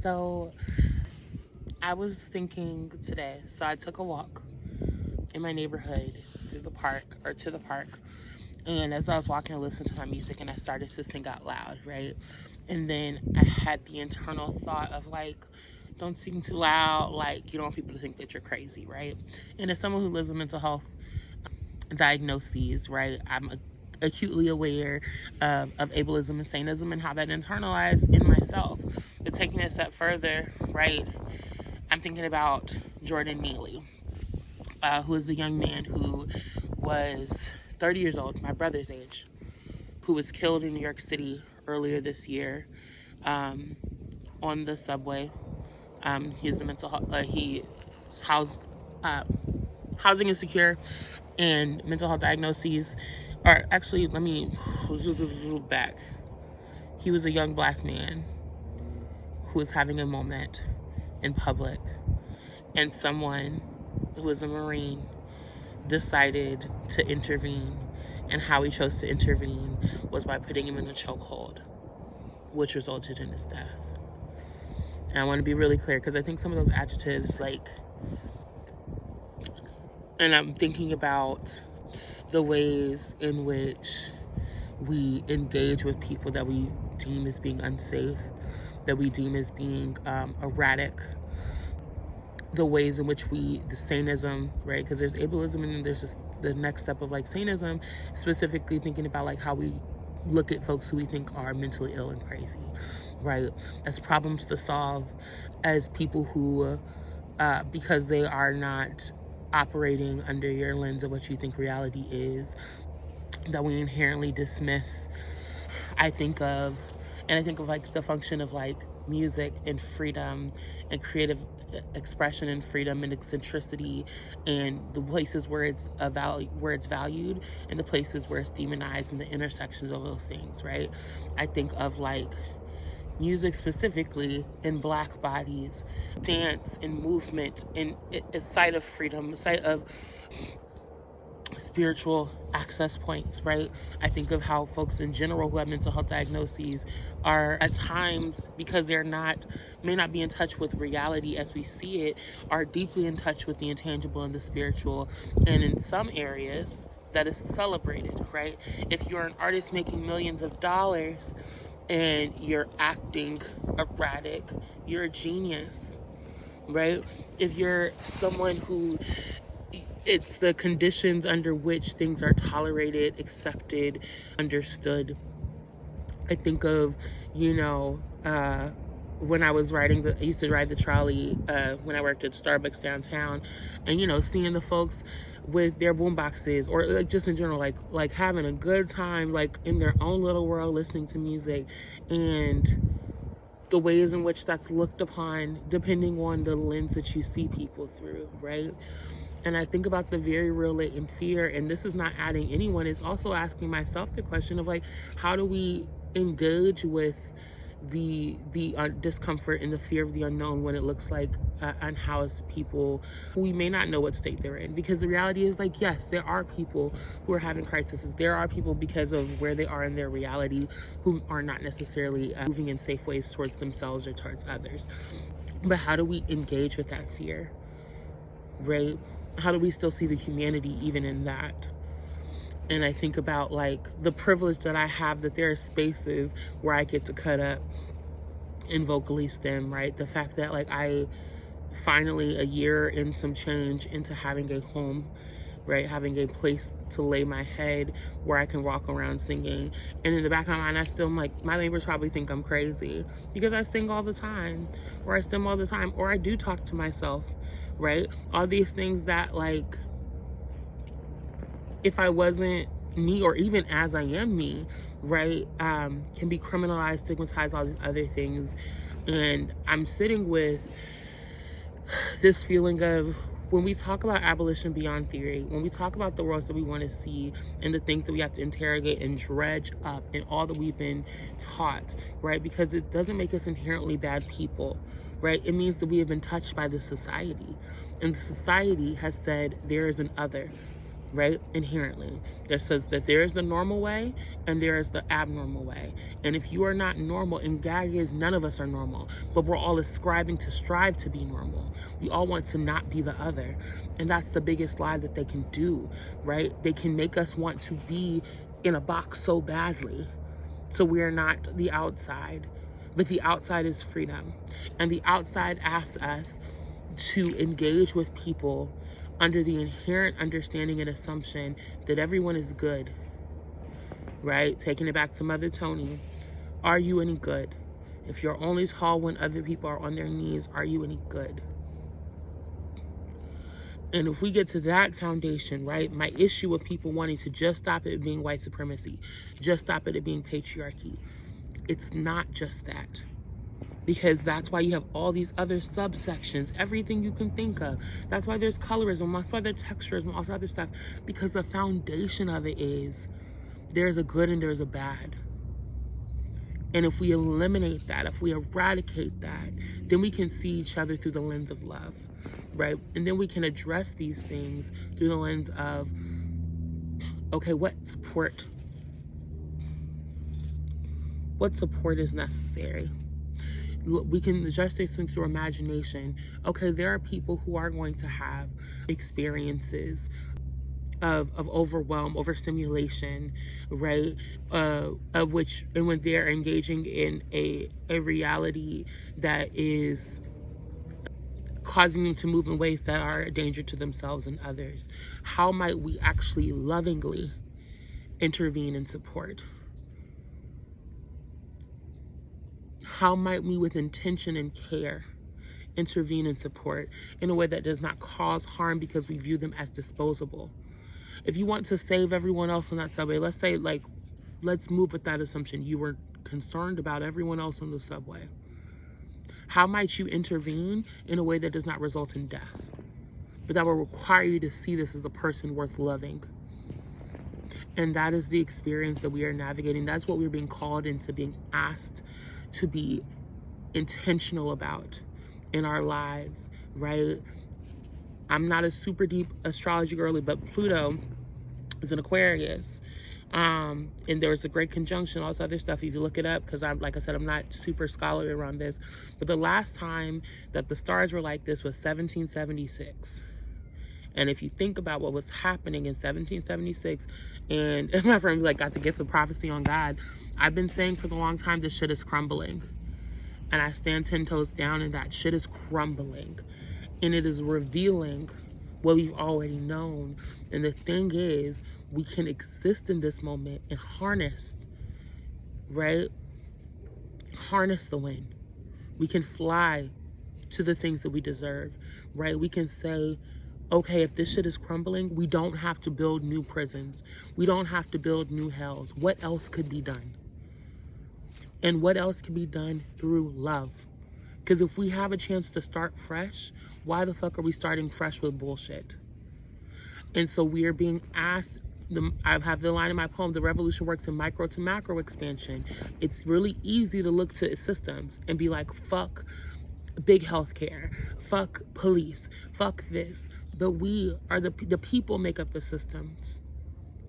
So I was thinking today, so I took a walk in my neighborhood through the park or to the park. And as I was walking, I listened to my music and I started to sing out loud, right? And then I had the internal thought of like, don't sing too loud, like you don't want people to think that you're crazy, right? And as someone who lives with mental health diagnoses, right, I'm acutely aware of ableism and Sanism and how that internalized in myself. But taking it a step further, right, I'm thinking about Jordan Neely, who is a young man who was 30 years old, my brother's age, who was killed in New York City earlier this year on the subway. He's a mental health, he housed housing insecure and mental health diagnoses. Or actually, let me back. He was a young black man who was having a moment in public, and someone who was a Marine decided to intervene, and how he chose to intervene was by putting him in a chokehold, which resulted in his death. And I want to be really clear because I think some of those adjectives, like, and I'm thinking about the ways in which we engage with people that we deem as being unsafe, that we deem as being erratic, the ways in which the sanism, right? Because there's ableism and then there's just the next step of like sanism, specifically thinking about like how we look at folks who we think are mentally ill and crazy, right? As problems to solve, as people who, because they are not operating under your lens of what you think reality is, that we inherently dismiss. I think of like the function of like music and freedom and creative expression and freedom and eccentricity, and the places where it's valued and the places where it's demonized, and the intersections of those things, right? I think of like music specifically in black bodies, dance and movement, and a site of freedom, a site of spiritual access points, right? I think of how folks in general who have mental health diagnoses are at times, because they're may not be in touch with reality as we see it, are deeply in touch with the intangible and the spiritual, and in some areas that is celebrated, right? If you're an artist making millions of dollars and you're acting erratic, you're a genius, right? If you're someone who it's the conditions under which things are tolerated, accepted, understood. I think of, when I was I used to ride the trolley when I worked at Starbucks downtown, and seeing the folks with their boom boxes, or like just in general, like having a good time, like in their own little world, listening to music, and the ways in which that's looked upon depending on the lens that you see people through, right? And I think about the very real latent fear, and this is not adding anyone, it's also asking myself the question of like, how do we engage with the discomfort and the fear of the unknown when it looks like unhoused people who we may not know what state they're in? Because the reality is, like, yes, there are people who are having crises. There are people, because of where they are in their reality, who are not necessarily moving in safe ways towards themselves or towards others. But how do we engage with that fear, right? How do we still see the humanity even in that? And I think about like the privilege that I have, that there are spaces where I get to cut up and vocally stem, right? The fact that like I finally, a year and some change into having a home, right? Having a place to lay my head where I can walk around singing. And in the back of my mind, I still am like, my neighbors probably think I'm crazy because I sing all the time, or I sing all the time, or I do talk to myself, right? All these things that like, if I wasn't me, or even as I am me, right, can be criminalized, stigmatized, all these other things. And I'm sitting with this feeling of, when we talk about abolition beyond theory, when we talk about the worlds that we want to see and the things that we have to interrogate and dredge up and all that we've been taught, right? Because it doesn't make us inherently bad people, right? It means that we have been touched by the society. And the society has said there is an other, right? Inherently. That says that there is the normal way and there is the abnormal way. And if you are not normal, and gag is none of us are normal, but we're all ascribing to strive to be normal. We all want to not be the other. And that's the biggest lie that they can do, right? They can make us want to be in a box so badly. So we are not the outside. But the outside is freedom. And the outside asks us to engage with people under the inherent understanding and assumption that everyone is good, right? Taking it back to Mother Toni, are you any good? If you're only tall when other people are on their knees, are you any good? And if we get to that foundation, right, my issue with people wanting to just stop it being white supremacy, just stop it being patriarchy, it's not just that. Because that's why you have all these other subsections, everything you can think of. That's why there's colorism, that's why there's texturism, all this other stuff. Because the foundation of it is there's a good and there's a bad. And if we eliminate that, if we eradicate that, then we can see each other through the lens of love, right? And then we can address these things through the lens of, okay, what support is necessary? We can adjust these things through imagination. Okay, there are people who are going to have experiences of overwhelm, overstimulation, right? Of which, and when they're engaging in a reality that is causing them to move in ways that are a danger to themselves and others, how might we actually lovingly intervene and support? How might we, with intention and care, intervene and support in a way that does not cause harm because we view them as disposable? If you want to save everyone else on that subway, let's say, like, let's move with that assumption. You were concerned about everyone else on the subway. How might you intervene in a way that does not result in death, but that will require you to see this as a person worth loving? And that is the experience that we are navigating. That's what we're being called into, being asked to be intentional about in our lives, right? I'm not a super deep astrology girly, but Pluto is an Aquarius. And there was a great conjunction, all this other stuff, if you look it up, because I'm, like I said, I'm not super scholarly around this. But the last time that the stars were like this was 1776. And if you think about what was happening in 1776, and my friend like got the gift of prophecy on God, I've been saying for the long time, this shit is crumbling. And I stand 10 toes down, and that shit is crumbling. And it is revealing what we've already known. And the thing is, we can exist in this moment and harness, right? Harness the wind. We can fly to the things that we deserve, right? We can say, okay, if this shit is crumbling, we don't have to build new prisons. We don't have to build new hells. What else could be done? And what else can be done through love? Because if we have a chance to start fresh, why the fuck are we starting fresh with bullshit? And so we are being asked, I have the line in my poem, the revolution works in micro to macro expansion. It's really easy to look to systems and be like, fuck big healthcare, fuck police, fuck this. But we are the people make up the systems,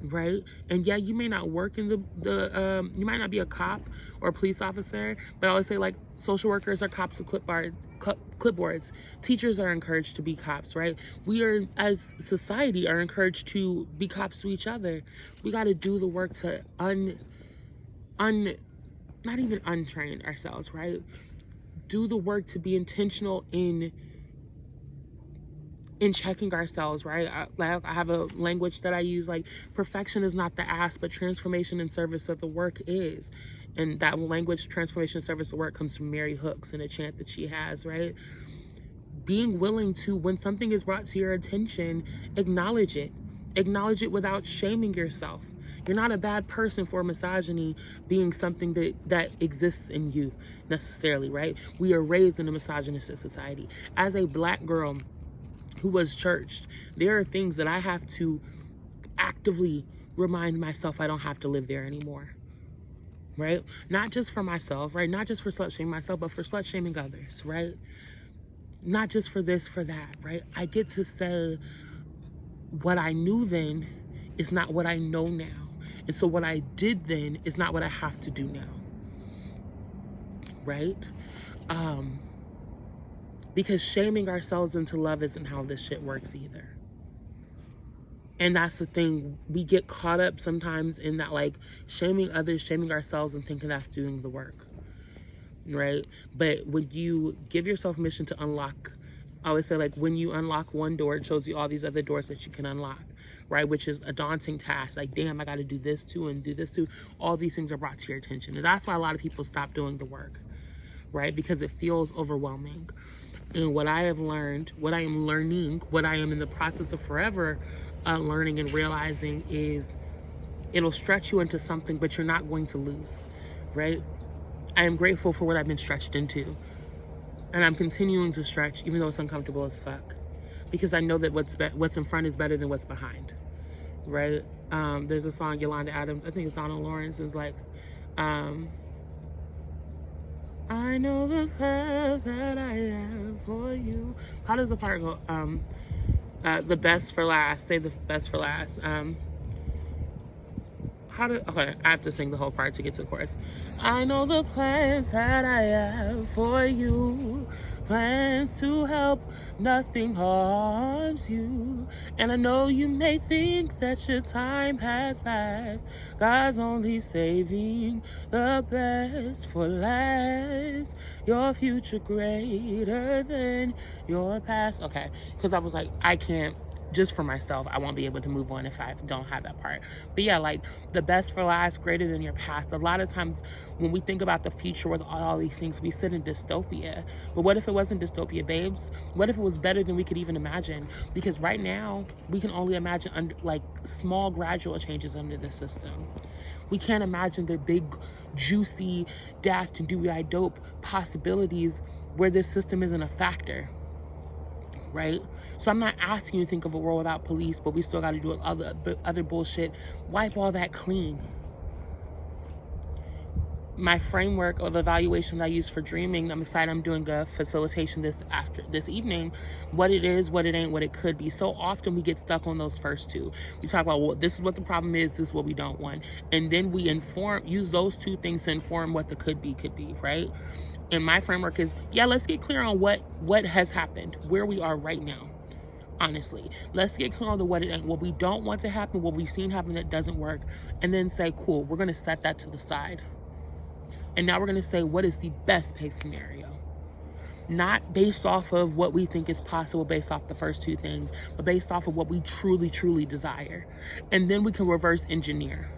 right? And yeah, you may not work in you might not be a cop or a police officer, but I always say, like, social workers are cops with clipboards. Teachers are encouraged to be cops, right? We are, as society, are encouraged to be cops to each other. We got to do the work to not even untrain ourselves, right? Do the work to be intentional in checking ourselves, right? I have a language that I use, like, perfection is not the ask, but transformation and service of the work is. And that language, transformation and service of the work, comes from Mary Hooks and a chant that she has, right? Being willing to, when something is brought to your attention, acknowledge it. Acknowledge it without shaming yourself. You're not a bad person for misogyny being something that exists in you necessarily, right? We are raised in a misogynistic society. As a Black girl who was churched, there are things that I have to actively remind myself I don't have to live there anymore, right? Not just for myself, right? Not just for slut shaming myself, but for slut shaming others, right? Not just for this, for that, right? I get to say, what I knew then is not what I know now. And so what I did then is not what I have to do now. Right? Because shaming ourselves into love isn't how this shit works either. And that's the thing. We get caught up sometimes in that, like, shaming others, shaming ourselves, and thinking that's doing the work. Right? But when you give yourself permission to unlock, I always say, like, when you unlock one door, it shows you all these other doors that you can unlock, right? Which is a daunting task. Like, damn, I got to do this too and do this too. All these things are brought to your attention. And that's why a lot of people stop doing the work, right? Because it feels overwhelming. And what I have learned, what I am learning, what I am in the process of forever learning and realizing is it'll stretch you into something, but you're not going to lose, right? I am grateful for what I've been stretched into. And I'm continuing to stretch, even though it's uncomfortable as fuck. Because I know that what's in front is better than what's behind, right? There's a song, Yolanda Adams, I think it's Donald Lawrence, is like, I know the path that I have for you. How does the part go? The best for last. Say the best for last. Okay, I have to sing the whole part to get to the chorus. I know the plans that I have for you. Plans to help, nothing harms you. And I know you may think that your time has passed. God's only saving the best for last. Your future greater than your past. Okay, because I was like, I can't. Just for myself, I won't be able to move on if I don't have that part. But yeah, like, the best for last, greater than your past. A lot of times when we think about the future with all these things, we sit in dystopia. But what if it wasn't dystopia, babes? What if it was better than we could even imagine? Because right now, we can only imagine like small gradual changes under the system. We can't imagine the big, juicy, daft and dewy-eyed dope possibilities where this system isn't a factor. Right? So I'm not asking you to think of a world without police, but we still got to do other bullshit. Wipe all that clean. My framework or the evaluation that I use for dreaming, I'm excited I'm doing a facilitation this evening. What it is, what it ain't, what it could be. So often we get stuck on those first two. We talk about, well, this is what the problem is, this is what we don't want. And then we use those two things to inform what the could be, right? And my framework is, yeah, let's get clear on what has happened, where we are right now. Honestly, let's get clear on what it ain't, what we don't want to happen, what we've seen happen that doesn't work, and then say, cool, we're going to set that to the side. And now we're going to say, what is the best case scenario? Not based off of what we think is possible based off the first two things, but based off of what we truly, truly desire. And then we can reverse engineer.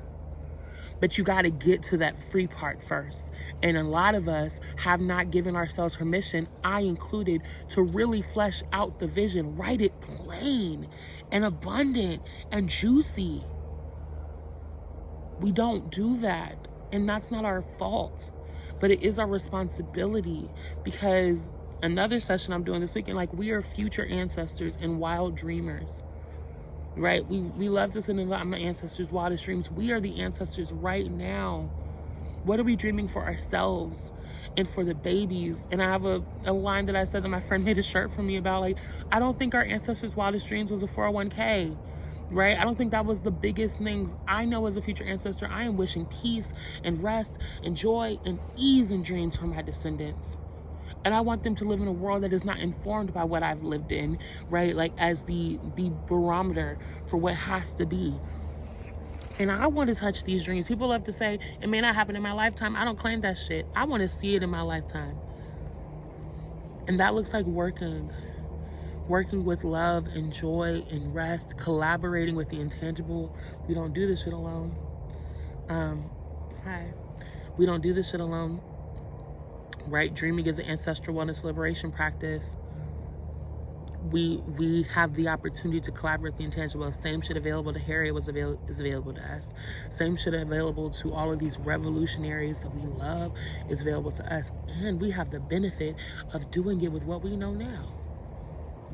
But you got to get to that free part first. And a lot of us have not given ourselves permission, I included, to really flesh out the vision, write it plain and abundant and juicy. We don't do that. And that's not our fault. But it is our responsibility, because another session I'm doing this weekend, like, we are future ancestors and wild dreamers. Right? We love to send in my ancestors' wildest dreams. We are the ancestors right now. What are we dreaming for ourselves and for the babies? And I have a line that I said that my friend made a shirt for me about, like, I don't think our ancestors' wildest dreams was a 401k. Right? I don't think that was the biggest things. I know as a future ancestor, I am wishing peace and rest and joy and ease and dreams for my descendants. And I want them to live in a world that is not informed by what I've lived in, right? Like, as the barometer for what has to be. And I want to touch these dreams. People love to say, it may not happen in my lifetime. I don't claim that shit. I want to see it in my lifetime. And that looks like working with love and joy and rest, collaborating with the intangible. We don't do this shit alone. We don't do this shit alone. Right? Dreaming is an ancestral wellness liberation practice. We have the opportunity to collaborate with the intangible. Same shit available to Harriet is available to us. Same shit available to all of these revolutionaries that we love is available to us. And we have the benefit of doing it with what we know now.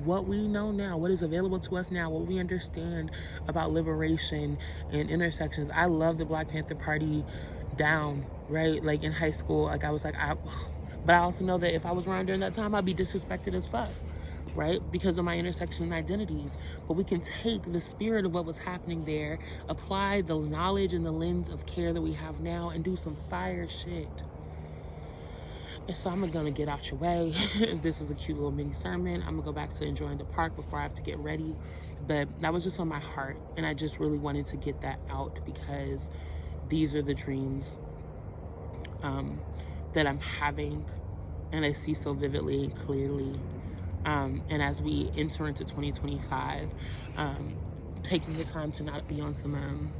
What we know now, what is available to us now, what we understand about liberation and intersections. I love the Black Panther Party down, right? Like, in high school, like, I was like, but I also know that if I was around during that time, I'd be disrespected as fuck. right? Because of my intersection identities. But we can take the spirit of what was happening there, apply the knowledge and the lens of care that we have now, and do some fire shit. And so I'm gonna get out your way. This is a cute little mini sermon. I'm gonna go back to enjoying the park before I have to get ready. But that was just on my heart, and I just really wanted to get that out, because these are the dreams that I'm having, and I see so vividly and clearly. And as we enter into 2025, taking the time to not be on some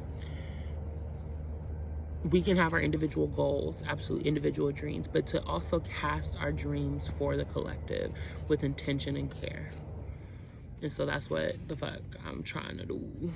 we can have our individual goals, absolutely individual dreams, but to also cast our dreams for the collective with intention and care. And so that's what the fuck I'm trying to do.